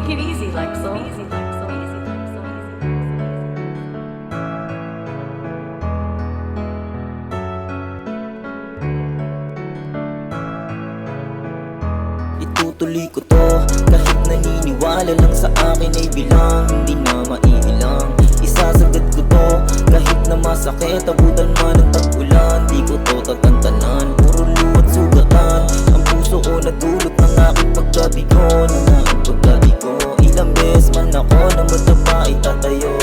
Take it easy, Lexel. Itutuloy ko to kahit naniniwala lang sa akin ay bilang hindi na maiilang. Isasagad ko to kahit na masakit, abutan man ng tag-ulan. Di ko to tatantanan, puro luwat sugatan. Ang puso ko nadulot ng aking pagkabigo, ng aking pagkabigo. Ilang beses man ako na mataba itatayo.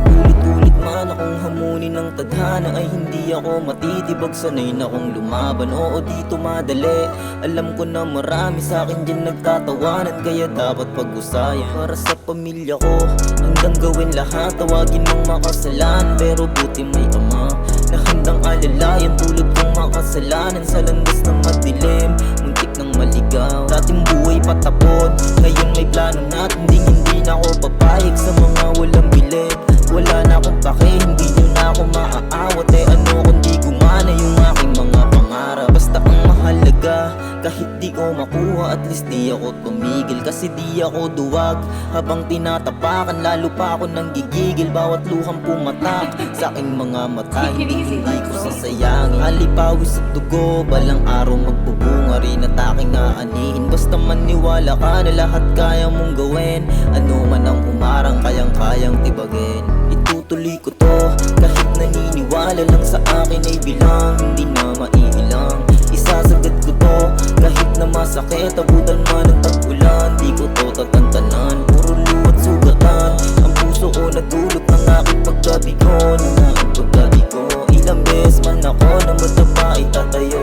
Ulit-ulit man akong hamunin ng tadhana ay hindi ako matitibag, sanay na akong lumaban. Oo, dito madali, alam ko na marami sa akin dyan nagtatawanan, kaya dapat pag-usayan. Para sa pamilya ko, hanggang gawin lahat, tawagin mong makasalan. Pero buti may ama na handang alalayan tulad kong makasalanan. Sa landas ng madilim, muntik ng maligaw, dating buhay patapon, ngayon may plano na hindi na ako papayag sa mga walang bilid. Wala na akong pake, hindi nyo na ako maaawat. Ano kung di gumana yung aking mga pangarap. Basta ang mahalaga, kahit di ko makuha, at least di ako tumigil. Kasi di ako duwag habang tinatapakan, lalo pa ako nang gigigil. Bawat luhang pumatak sa aking mga mata, hindi ko sasayangin. Alipawis at dugo, balang araw magbubunga rin at aking aanihin. Basta maniwala ka na lahat kaya mong gawin, ano man ang umarang kayang-kayang tibagin. Itutuloy ko to kahit naniniwala lang sa akin ay bilang hindi na maiilang. Isasagad ko to kahit na masakit, abutan man ng tag-ulan. Di ko to tatantanan, puro luwat sugatan. Ang puso ko nadulot ng aking pagkabigo, ng aking pagkabigo. Ilang beses man ako na mataba itatayo.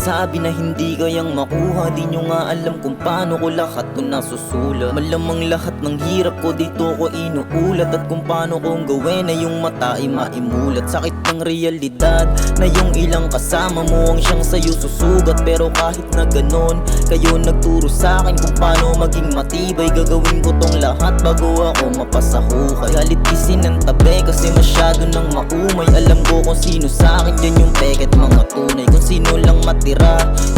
Sabi na hindi kayang makuha, di nyo nga alam kung paano ko lahat to nasusulat. Malamang lahat ng hirap ko dito ko inuulat, at kung paano kong gawin na yung mata ay maimulat. Sakit ng realidad na yung ilang kasama mo ang siyang sayo susugat. Pero kahit na ganon, kayo nagturo sa akin kung paano maging matibay. Gagawin ko tong lahat bago ako mapasahukay. Galit isin ng tabi kasi masyado nang maumay. Alam ko kung sino sa akin, yan yung peke at mga tunay. Kung sino lang matira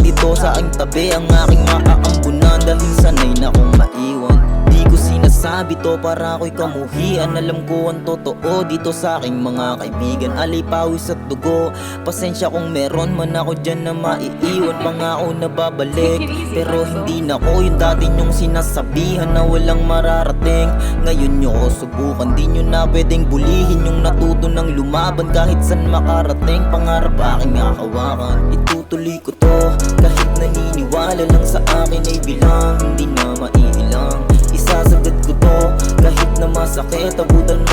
dito sa aking tabi, ang aking maaambunan, dahil sanay na akong maiwan. Di ko sinasabi to para ako'y kamuhian, alam ko ang totoo dito sa aking mga kaibigan. Alay pawis at dugo, pasensya kung meron man ako dyan na maiiwan. Pangako na babalik, pero hindi na ko yung dati nyong sinasabihan na walang mararating. Ngayon nyo ko subukan, di nyo na pwedeng bulihin yung natuto ng lumaban. Kahit san makarating, pangarap aking hahawakan. Itutuloy ko to kahit naniniwala lang sa akin ay bilang hindi na maiilang. Isasagad ko to kahit na masakit, abutan